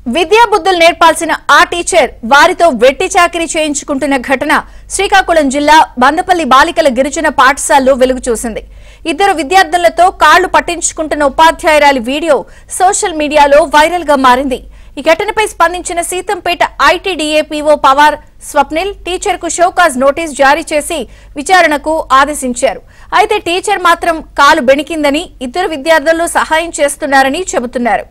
విద్యా బుద్ధులు నేర్పాల్సిన ఆ టీచర్ వారితో వెట్టి చాకిరీ చేయించుకుంటున్న ఘటన శ్రీకాకుళం జిల్లా బందపల్లి బాలికల గిరిజన పాఠశాలలో వెలుగు చూసింది. ఇద్దరు విద్యార్థులతో కాళ్లు పట్టించుకుంటున్న ఉపాధ్యాయురాలి వీడియో సోషల్ మీడియాలో వైరల్ గా మారింది. ఈ ఘటనపై స్పందించిన Seethampeta ITDA PO Pawar Swapnil teacher కు షోకాజ్ నోటీస్ జారీ చేసి విచారణకు ఆదేశించారు. అయితే టీచర్ మాత్రం కాలు బెణికిందని ఇద్దరు విద్యార్థులు సహాయం చేస్తున్నారని చెబుతున్నారు.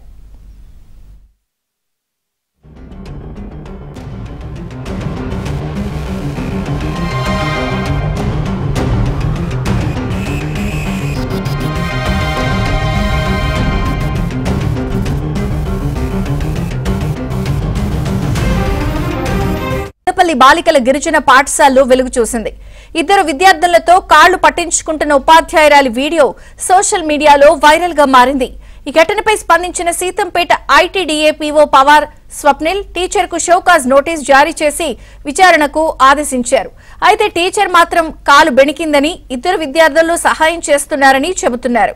బందపల్లి బాలికల గిరిజన పాఠశాలలో వెలుగు చూసింది. ఇద్దరు విద్యార్థులతో కాళ్లు పట్టించుకుంటున్న ఉపాధ్యాయురాలి వీడియో సోషల్ మీడియాలో వైరల్ గా మారింది. ఈ ఘటనపై స్పందించిన Seethampeta ITDA PO Pawar Swapnil teacher కు షోకాజ్ నోటీస్ జారీ చేసి విచారణకు ఆదేశించారు. అయితే టీచర్ మాత్రం కాలు బెణికిందని ఇద్దరు విద్యార్థులు సహాయం చేస్తున్నారని చెబుతున్నారు.